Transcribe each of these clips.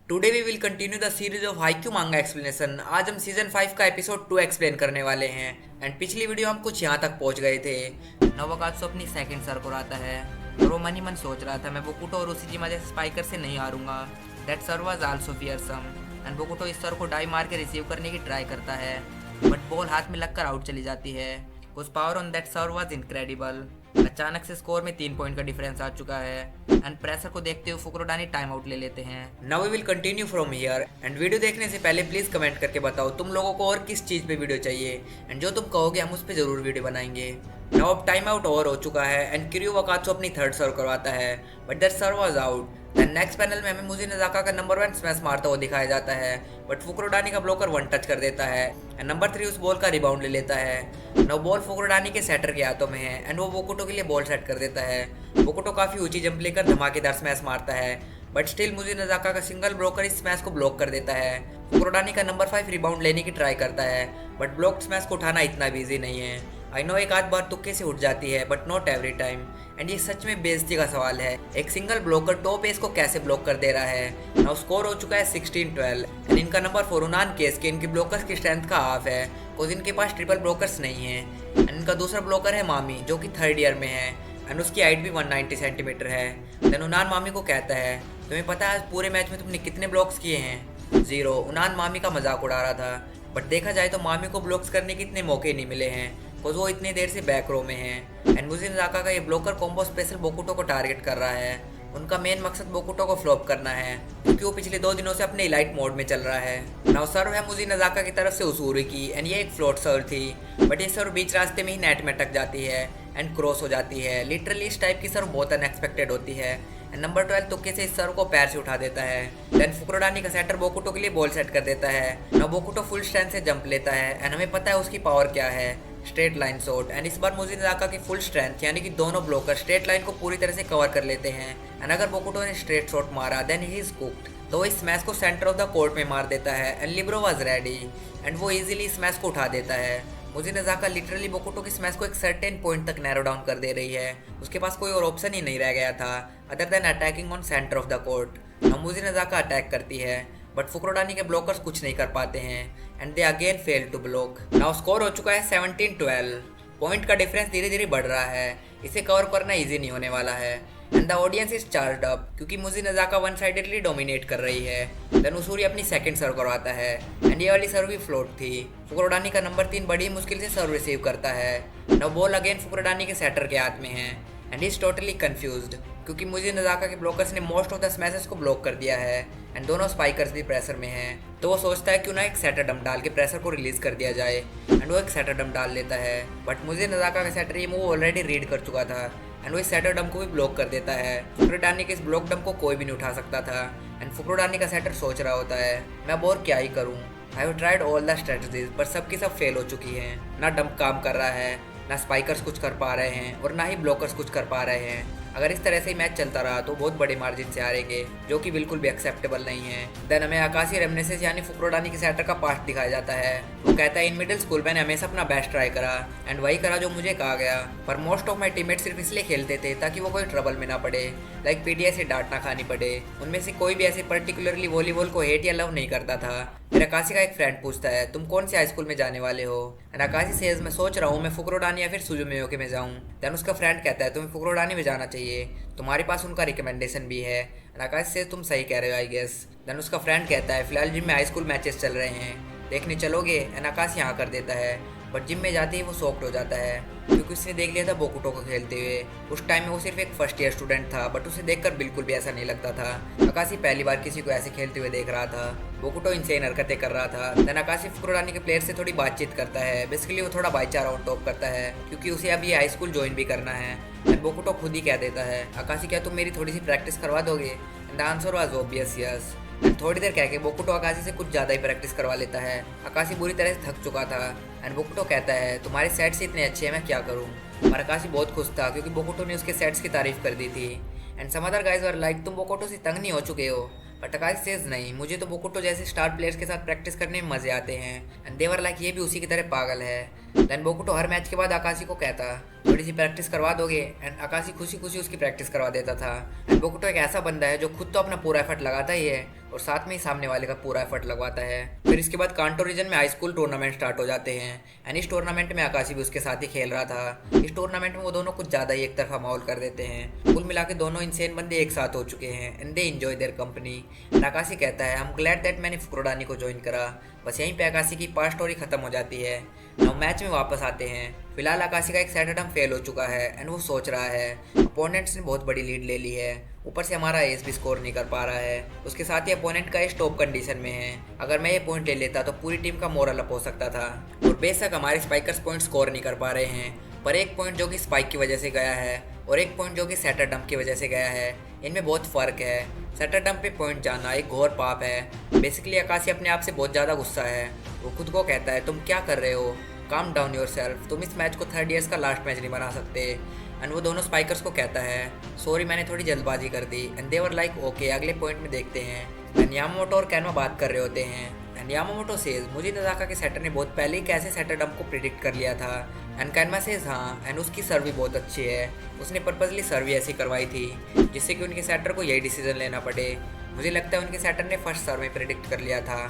Today we will continue the series of Haikyuu manga explanation. आज हम season 5 का episode 2 explain करने वाले हैं। एंड पिछली वीडियो हम कुछ यहाँ तक पहुँच गए थे। नवकात्सु अपनी सेकंड सर को आता है और वो मन ही मन सोच रहा था मैं बोकुटो और उशिजिमा जैसे स्पाइकर से नहीं हारूंगा। That serve was also fearsome and Bokuto इस सर को डाई मार के रिसीव करने की ट्राई करता है बट बॉल हाथ में लगकर आउट चली जाती है। उस power on that serve was incredible. अचानक से स्कोर में 3 पॉइंट का डिफरेंस आ चुका है एंड प्रेशर को देखते हुए फुकुरोडानी टाइम आउट ले लेते हैं। Now we will continue from here and video देखने से पहले प्लीज कमेंट करके बताओ तुम लोगों को और किस चीज पे वीडियो चाहिए एंड जो तुम कहोगे हम उस पे जरूर वीडियो बनाएंगे। नाउ अब टाइम आउट ओवर हो चुका है एंड किरयू वकात्सु अपनी थर्ड सर्व करवाता है but that serve was out. Then next panel में हमें मुजी नजाका का नंबर 1 स्मैश मारता हुआ दिखाया जाता है बट फुकुरोडानी का ब्लोकर 1 टच कर देता है एंड नंबर 3 उस बॉल का रिबाउंड ले लेता है। नौ बॉल फुकुरोडानी के सेटर के हाथों में है एंड वो बोकुटो के लिए बॉल सेट कर देता है। बोकुटो काफी ऊंची जंप लेकर धमाकेदार स्मैश मारता है बट स्टिल मुजी नजाका का सिंगल ब्लोकर इस स्मैश को ब्लॉक कर देता है। फुकुरोडानी का नंबर 5 रिबाउंड लेने की ट्राई करता है बट ब्लॉक्ड स्मैश को उठाना इतना भी इजी नहीं है। आई नो एक आध बार तुक्के से उठ जाती है but not every time and ये सच में बेइज्जती का सवाल है। एक सिंगल ब्लोकर टॉप एस को कैसे ब्लॉक कर दे रहा है। नाउ स्कोर हो चुका है 16-12 एंड इनका नंबर 4 उनान केस के इनकी ब्लोकर्स की स्ट्रेंथ का हाफ है बिकॉज इनके पास ट्रिपल ब्लोकर्स नहीं है एंड इनका दूसरा ब्लोकर है मामी जो कि 3rd ईयर में है एंड उसकी हाइट भी 190 सेंटीमीटर है। देन उनान मामी को कहता है तुम्हें पता है आज पूरे मैच में तुमने कितने ब्लॉक्स किए हैं? 0। उनान मामी का मजाक उड़ा रहा था बट देखा जाए तो मामी को ब्लॉक्स करने के इतने मौके नहीं मिले हैं बिकॉज वो इतनी देर से बैक रो में है एंड मुजी नजाका का ये ब्लोकर कॉम्बो स्पेशल बोकुटो को टारगेट कर रहा है। उनका मेन मकसद बोकुटो को फ्लॉप करना है क्योंकि वो पिछले 2 दिनों से अपने इलाइट मोड में चल रहा है। नाउ सर्व है मुजी नजाका की तरफ से उसूरी की एंड ये एक फ्लोट सर्व थी बट ये सर्व बीच रास्ते में ही नेट में अटक जाती है एंड क्रॉस हो जाती है। लिटरली इस टाइप की सर्व बहुत अनएक्सपेक्टेड होती है एंड नंबर 12 तुक्के से इस सर्व को पैर से उठा देता है। देन फुकुरोडानी का सेटर बोकुटो के लिए बॉल सेट कर देता है। नाउ बोकुटो फुल स्ट्रेंथ से जंप लेता है एंड हमें पता है उसकी पावर क्या है, स्ट्रेट लाइन शॉट। एंड इस बार मुजी नजाका की फुल स्ट्रेंथ यानी कि दोनों ब्लोकर स्ट्रेट लाइन को पूरी तरह से कवर कर लेते हैं एंड अगर बोकुटो ने स्ट्रेट शॉट मारा देन ही इज कुक्ड तो इस मैच को सेंटर ऑफ द कोर्ट में मार देता है and Libre was ready and वो इजीली इस मैच को उठा देता है। मुजी नजाका लिटरली बोकुटो की स्मैश को एक सर्टेन पॉइंट तक नैरो डाउन कर दे रही है। उसके पास कोई और ऑप्शन ही नहीं रह गया था other than attacking on centre of the court. अब मुजी नजाका अटैक करती है बट फुकुरोडानी के ब्लॉकर्स कुछ नहीं कर पाते हैं and they again fail to block. Now score हो चुका है 17-12। पॉइंट का डिफरेंस धीरे धीरे बढ़ रहा है, इसे कवर करना इजी नहीं होने वाला है and the audience is charged up क्योंकि मुजी नजाका वन साइडेडली डोमिनेट कर रही है। देन उसूरी अपनी सेकंड सर्व करवाता है एंड ये वाली सर्व भी फ्लोट थी। फुकुरोडानी का नंबर 3 बड़ी मुश्किल से सर्व रिसीव करता है। नाउ बॉल अगेन फुकुरोडानी के सेटर के हाथ में है एंड इज टोटली कंफ्यूज्ड क्योंकि मुजी नजाका के ब्लॉकर्स ने मोस्ट ऑफ द स्मैशेस को ब्लॉक कर दिया है एंड दोनों स्पाइकर्स भी प्रेशर में हैं। तो वो सोचता है क्यों ना एक सेटर डंप डाल के प्रेशर को रिलीज कर दिया जाए एंड वो एक सेटर डंप डाल लेता है बट मुजी नजाका का सेटर ये मूव ऑलरेडी रीड कर चुका था एंड वो इस सेटर डंप को भी ब्लॉक कर देता है। फुकुरोडानी के इस ब्लॉक डंप को कोई भी नहीं उठा सकता था एंड फुकुरोडानी का सेटर सोच रहा होता है मैं अब और क्या ही करूँ, I have tried all the strategies पर सबकी सब फेल हो चुकी हैं। ना डंप काम कर रहा है, ना स्पाइकर्स कुछ कर पा रहे हैं और ना ही ब्लॉकर्स कुछ कर पा रहे हैं। अगर इस तरह से ही मैच चलता रहा तो बहुत बड़े मार्जिन से हारेंगे जो कि बिल्कुल भी एक्सेप्टेबल नहीं है। देन हमें आकाशी रेमनेसेस यानी फुकुरोडानी के सेटर का पास्ट दिखाया जाता है। वो कहता है इन मिडिल स्कूल मैंने हमेशा अपना बेस्ट ट्राई करा एंड वही करा जो मुझे कहा गया पर मोस्ट ऑफ माई टीममेट सिर्फ इसलिए खेलते थे ताकि वो कोई ट्रबल में ना पड़े, लाइक पीटीआई से डांट ना खानी पड़े। उनमें से कोई भी ऐसे पर्टिकुलरली वॉलीबॉल को हेट या लव नहीं करता था। फिर आकाशी का एक फ्रेंड पूछता है तुम कौन से हाई स्कूल में जाने वाले हो एंड आकाशी सेज मैं सोच रहा हूँ मैं फुकुरोडानी या फिर सुजुमियोके में जाऊँ। देन उसका फ्रेंड कहता है तुम्हें फुकुरोडानी में जाना चाहिए, तुम्हारे पास उनका रिकमेंडेशन भी है एंड आकाशी से तुम सही कह रहे हो आई गेस। देन उसका फ्रेंड कहता है फिलहाल जिम में हाई स्कूल मैचेस चल रहे हैं, देखने चलोगे? एंड आकाशी यहाँ कर देता है बट जिम में जाते ही वो शॉक्ड हो जाता है क्योंकि उसने देख लिया था बोकुटो को खेलते हुए। उस टाइम में वो सिर्फ एक फर्स्ट ईयर स्टूडेंट था बट उसे देखकर बिल्कुल भी ऐसा नहीं लगता था। आकाशी पहली बार किसी को ऐसे खेलते हुए देख रहा था। बोकुटो इनसेन हरकतें कर रहा था। देन आकाशी फुकुरोडानी के प्लेयर से थोड़ी बातचीत करता है। बेसिकली वो थोड़ा भाईचारा ऑन टॉप करता है क्योंकि उसे अभी हाई स्कूल ज्वाइन भी करना है एंड बोकुटो खुद ही कह देता है आकाशी क्या तुम मेरी थोड़ी सी प्रैक्टिस करवा दोगे? And the answer was obvious yes. थोड़ी देर कह के बोकुटो आकाशी से कुछ ज़्यादा ही प्रैक्टिस करवा लेता है। आकाशी बुरी तरह से थक चुका था एंड बोकुटो कहता है तुम्हारे सेट्स इतने अच्छे हैं मैं क्या करूँ। और आकाशी बहुत खुश था क्योंकि बोकुटो ने उसके सेट्स की तारीफ कर दी थी and some other guys were like तुम बोकुटो से तंग नहीं हो चुके हो बट आकाशी सेज नहीं, मुझे तो बोकुटो जैसे स्टार प्लेयर्स के साथ प्रैक्टिस करने में मजे आते हैं एंड देवर लाइक ये भी उसी की तरह पागल है। देन बोकुटो हर मैच के बाद आकाशी को कहता थोड़ी सी प्रैक्टिस करवा दोगे एंड आकाशी खुशी खुशी उसकी प्रैक्टिस करवा देता था। एंड बोकुटो एक ऐसा बंदा है जो खुद तो अपना पूरा एफर्ट लगाता ही है और साथ में ही सामने वाले का पूरा एफर्ट लगवाता है। फिर इसके बाद कांटो रीजन में हाई स्कूल टूर्नामेंट स्टार्ट हो जाते हैं एंड इस टूर्नामेंट में आकाशी भी उसके साथ ही खेल रहा था। इस टूर्नामेंट में वो दोनों कुछ ज़्यादा ही एक तरफा माहौल कर देते हैं। कुल मिला के दोनों इंसेन बंदे एक साथ हो चुके हैं and they enjoy their company. Akaashi कहता है आई एम ग्लैड दैट मैंने फुकुरोडानी को ज्वाइन करा। बस यहीं पे आकाशी की पास्ट स्टोरी खत्म हो जाती है। नाउ मैच में वापस आते हैं। फिलहाल आकाशी का एक सैटरडम फेल हो चुका है एंड वो सोच रहा है अपोनेंट्स ने बहुत बड़ी लीड ले ली है, ऊपर से हमारा एस भी स्कोर नहीं कर पा रहा है। उसके साथ ही अपोनेंट का एस टॉप कंडीशन में है। अगर मैं ये पॉइंट ले लेता तो पूरी टीम का मोरल अप हो सकता था। और बेशक हमारे स्पाइकर्स पॉइंट स्कोर नहीं कर पा रहे हैं, पर एक पॉइंट जो कि स्पाइक की वजह से गया है और एक पॉइंट जो कि सैटरडम की वजह से गया है, इनमें बहुत फ़र्क है। सैटरडम पे पॉइंट जाना एक घोर पाप है। बेसिकली आकाशी अपने आप से बहुत ज़्यादा गुस्सा है। वो खुद को कहता है तुम क्या कर रहे हो, काम डाउन योर सेल्फ, तुम इस मैच को 3rd ईयर्स का लास्ट मैच नहीं बना सकते। एंड वो दोनों स्पाइकर्स को कहता है सॉरी मैंने थोड़ी जल्दबाजी कर दी। And they were like okay अगले पॉइंट में देखते हैं। एंड यामामोटो और कैनवा बात कर रहे होते हैं एंड यामामोटो सेज मुझे नजाका के सेटर ने बहुत पहले ही कैसे सैटरडम को प्रिडिक्ट कर लिया था। एंड कैनवा सेज हाँ, एंड उसकी सर्व भी बहुत अच्छी है, उसने पर्पजली सर्व ऐसी करवाई थी जिससे कि उनके सेटर को यही डिसीजन लेना पड़े। मुझे लगता है उनके सेटर ने फर्स्ट सर्व में प्रिडिक्ट कर लिया था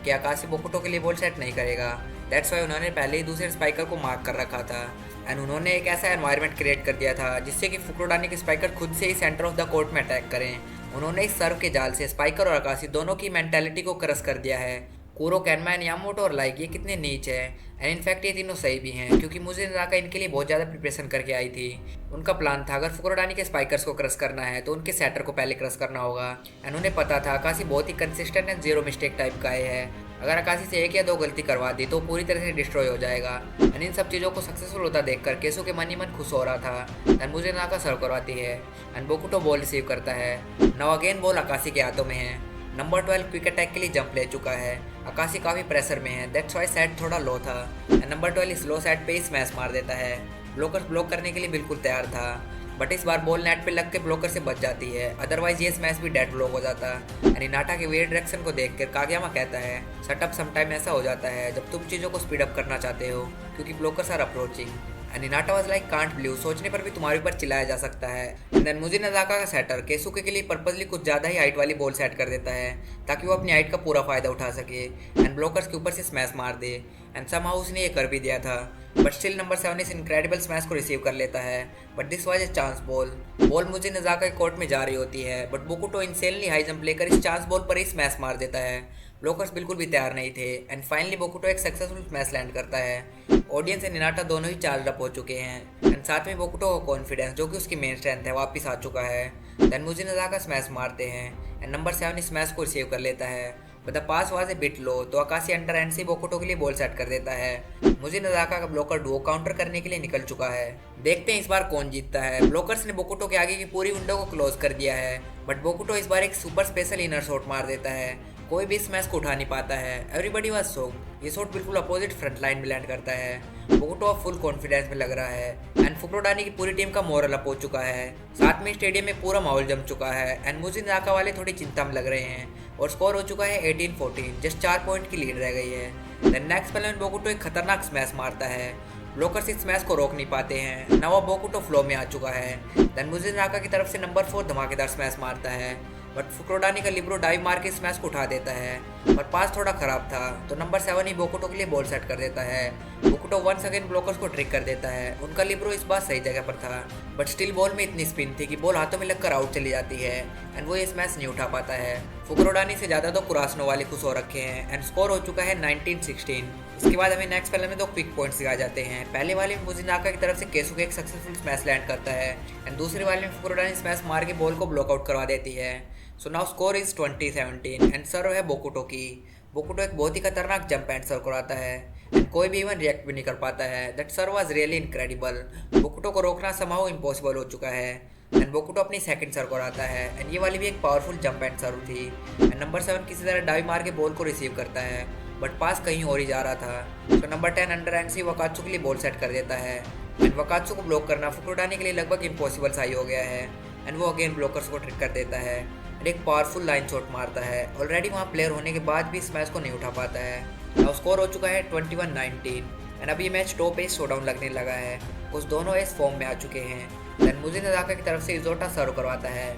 कि आकाशी बोकुटो के लिए बॉल सेट नहीं करेगा। दैट्स वाई उन्होंने पहले ही दूसरे स्पाइकर को मार्क कर रखा था एंड उन्होंने एक ऐसा एनवायरनमेंट क्रिएट कर दिया था जिससे कि फुकुरोडानी के स्पाइकर खुद से ही सेंटर ऑफ द कोर्ट में अटैक करें। उन्होंने इस सर्व के जाल से स्पाइकर और आकाशी दोनों की मेंटालिटी को क्रश कर दिया है। कुरो, कैनवा एंड यामामोटो और लाइक ये कितने नीच है एंड इनफैक्ट ये तीनों सही भी हैं क्योंकि मुझे नजाका इनके लिए बहुत ज़्यादा प्रिपरेशन करके आई थी। उनका प्लान था अगर फुकुरोडानी के स्पाइकर्स को क्रश करना है तो उनके सेटर को पहले क्रश करना होगा। एंड उन्हें पता था आकाशी बहुत ही consistent and zero mistake type का है। अगर आकाशी से 1 या 2 गलती करवा दी तो पूरी तरह से डिस्ट्रॉय हो जाएगा। एंड इन सब चीज़ों को सक्सेसफुल होता देखकर केसु के मन ही मन खुश हो रहा था। एंड मुझे नाका सर्व करवाती है एंड बोकुटो बॉल रिसीव करता है। नाउ अगेन बॉल आकाशी के हाथों में है। नंबर 12 क्विक अटैक के लिए जंप ले चुका है। आकाशी काफ़ी प्रेशर में है, दैट्स वाई सेट थोड़ा लो था। एंड नंबर 12 इस लो सेट पे ही स्मैश मार देता है। ब्लोकर ब्लॉक करने के लिए बिल्कुल तैयार था, बट इस बार बॉल नेट पे लग के ब्लोकर से बच जाती है, अदरवाइज ये स्मैश भी डेड ब्लॉक हो जाता। एंड हिनाटा के वेट डायरेक्शन को देखकर कागयामा कहता है सेटअप समटाइम ऐसा हो जाता है जब तुम चीज़ों को स्पीड अप करना चाहते हो क्योंकि blockers are approaching. And Hinata was like can't believe, सोचने पर भी तुम्हारे ऊपर चिल्लाया जा सकता है। एंड देन मुझे नजाका का सेटर केसुके के लिए पर्पजली कुछ ज़्यादा ही हाइट वाली बॉल सेट कर देता है ताकि वो अपनी हाइट का पूरा फायदा उठा सके एंड ब्लोकर्स के ऊपर से स्मैश मार दे। एंड समहाउ उसने ये कर भी दिया था, बट स्टिल नंबर 7 इस इनक्रेडिबल स्मैश को रिसीव कर लेता है। But this was a chance ball मुझे नजाका के कोर्ट में जा रही होती है, बट बोकुटो इंसेनली हाई जंप लेकर इस चांस बॉल पर ही स्मैश मार देता है। ब्लोकर्स बिल्कुल भी तैयार नहीं थे एंड फाइनली बोकुटो एक सक्सेसफुल स्मैश लैंड करता है। ऑडियंस एंड हिनाटा दोनों ही चार्ज अप हो चुके हैं एंड साथ में बोकुटो का कॉन्फिडेंस जो कि उसकी मेन स्ट्रेंथ है वापस आ चुका है। देन मुझे नजाका स्मैश मारते हैं एंड नंबर 7 स्मैश को रिसीव कर लेता है, but the pass was a bit लो, तो आकाशी अंडर हैंड से बोकुटो के लिए बॉल सेट कर देता है। मुझे नजाका का ब्लोकर डुओ काउंटर करने के लिए निकल चुका है। देखते हैं इस बार कौन जीतता है। ब्लोकर्स ने बोकुटो के आगे की पूरी विंडो को क्लोज कर दिया है, बट बोकुटो इस बार एक सुपर स्पेशल इनर शॉट मार देता है। कोई भी इस मैच को उठा नहीं पाता है। Everybody was shocked. ये शॉट बिल्कुल अपोजिट फ्रंट लाइन में लैंड करता है। बोकुटो अब फुल कॉन्फिडेंस में लग रहा है एंड फुकुरोडानी की पूरी टीम का मोरल अप हो चुका है। साथ में स्टेडियम में पूरा माहौल जम चुका है एंड मुझे नजाका वाले थोड़ी चिंता में लग रहे हैं और स्कोर हो चुका है 18-14, जस्ट 4 पॉइंट की लीड रह गई है। देन नेक्स्ट प्ले में बोकुटो एक खतरनाक स्मैश मारता है। ब्लोकर्स इस मैच को रोक नहीं पाते हैं। नवा बोकुटो फ्लो में आ चुका है। देन मुझे नजाका की तरफ से नंबर 4 धमाकेदार स्मैश मारता है, बट फुकुरोडानी का लिब्रो डाइव मार के इस मैच को उठा देता है, पर पास थोड़ा खराब था तो नंबर 7 ही बोकुटो के लिए बॉल सेट कर देता है। बोकुटो वंस अगेन ब्लोकर्स को ट्रिक कर देता है। उनका लिब्रो इस बार सही जगह पर था, बट स्टिल बॉल में इतनी स्पिन थी कि बॉल हाथों में लगकर आउट चली जाती है एंड वो इस मैच नहीं उठा पाता है। फुकुरोडानी से ज़्यादा तो कुरासनो वाले खुश हो रखे हैं एंड स्कोर हो चुका है 19-16। इसके बाद हमें नेक्स्ट प्ले में 2 क्विक पॉइंट्स दिखाए जाते हैं। पहले वाले में मुजिनाका की तरफ से केसुके एक सक्सेसफुल स्मैश लैंड करता है एंड दूसरे वाले में फुकुरोडानी स्मैश मार के बॉल को ब्लॉकआउट करवा देती है। So now score is 20-17 and serve है बोकुटो की। बोकुटो एक बहुत ही खतरनाक जंप एंड सर्व कराता है एंड कोई भी इवन रिएक्ट भी नहीं कर पाता है। That serve was really incredible. Bokuto को रोकना समहाउ इम्पॉसिबल हो चुका है एंड बोकुटो अपनी सेकंड सर्व कराता है एंड ये वाली भी एक पावरफुल जंप एंड सर्व थी एंड नंबर 7 किसी तरह डाइव मार के बॉल को रिसीव करता है, बट पास कहीं और ही जा रहा था। तो नंबर 10 अंडर हैंड से वकात्सु के लिए बॉल सेट कर देता है एंड वकात्सु को ब्लॉक करना फुकुरोडानी के लिए लगभग इम्पॉसिबल सा ही हो गया है एंड वो अगेन ब्लॉकर्स को ट्रिक कर देता है एंड एक पावरफुल लाइन शॉट मारता है। ऑलरेडी वहाँ प्लेयर होने के बाद भी इस मैच को नहीं उठा पाता है। नाउ स्कोर हो चुका है 21-19 एंड अब ये मैच टॉप एज शोडाउन लगने लगा है। कुछ दोनों एज फॉर्म में आ चुके हैं। देन मुझे नजाका की तरफ से इजोटा सर्व करवाता है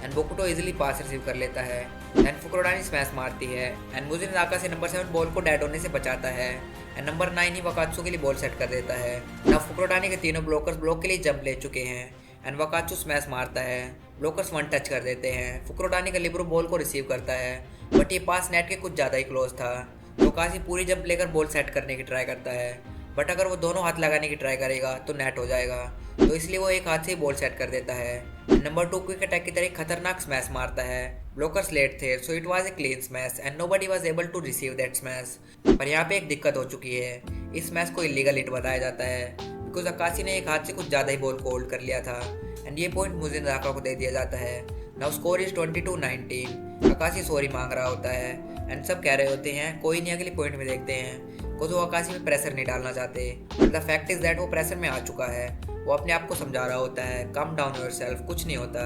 एंड बोकुटो इजीली पास रिसीव कर लेता है एंड फुकुरोडानी स्मैश मारती है एंड मुजिन नाका से नंबर 7 बॉल को डेड होने से बचाता है एंड नंबर 9 ही वकात्सु के लिए बॉल सेट कर देता है। ना फुकुरोडानी के तीनों ब्लॉकर्स ब्लॉक के लिए जंप ले चुके हैं एंड वकात्सु स्मैश मारता है, ब्लॉकर्स वन टच कर देते हैं। फुकुरोडानी का लिब्रो बॉल को रिसीव करता है बट ये पास नेट के कुछ ज़्यादा ही क्लोज था। वकाशी पूरी जंप लेकर बॉल सेट करने की ट्राई करता है बट अगर वो दोनों हाथ लगाने की ट्राई करेगा तो नेट हो जाएगा, तो इसलिए वो एक हाथ से ही बॉल सेट कर देता है। नंबर 2 क्विक अटैक की तरह खतरनाक स्मैश मारता है। ब्लॉकर्स लेट थे so it was a clean smash and nobody was able to receive that smash. पर यहाँ पे एक दिक्कत हो चुकी है, इस स्मैश को इलीगल हिट बताया जाता है बिकॉज अकाशी ने एक हाथ से कुछ ज़्यादा ही बॉल को होल्ड कर लिया था एंड ये पॉइंट मुजिन नाका को दे दिया जाता है। Now score is 22-19। अकाशी सॉरी मांग रहा होता है एंड सब कह रहे होते हैं कोई नहीं, अगली पॉइंट में देखते हैं। को तो अकाशी में प्रेशर नहीं डालना चाहते but the fact is that वो प्रेशर में आ चुका है। वो अपने आप को समझा रहा होता है कम डाउन योरसेल्फ, कुछ नहीं होता।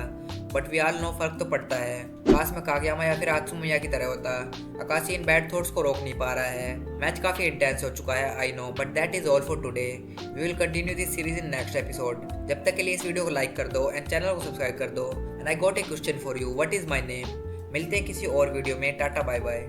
बट वी ऑल नो फर्क तो पड़ता है, काश में कागयामा या फिर आत्सुमिया की तरह होता। अकाशी इन बैड थॉट्स को रोक नहीं पा रहा है। मैच काफी इंटेंस हो चुका है I know, but that is all for today. We will continue this series in next episode. जब तक के लिए इस वीडियो को लाइक कर दो एंड चैनल को सब्सक्राइब कर दो। And I got a question for you, what is my name. मिलते हैं किसी और वीडियो में, टाटा बाय बाय।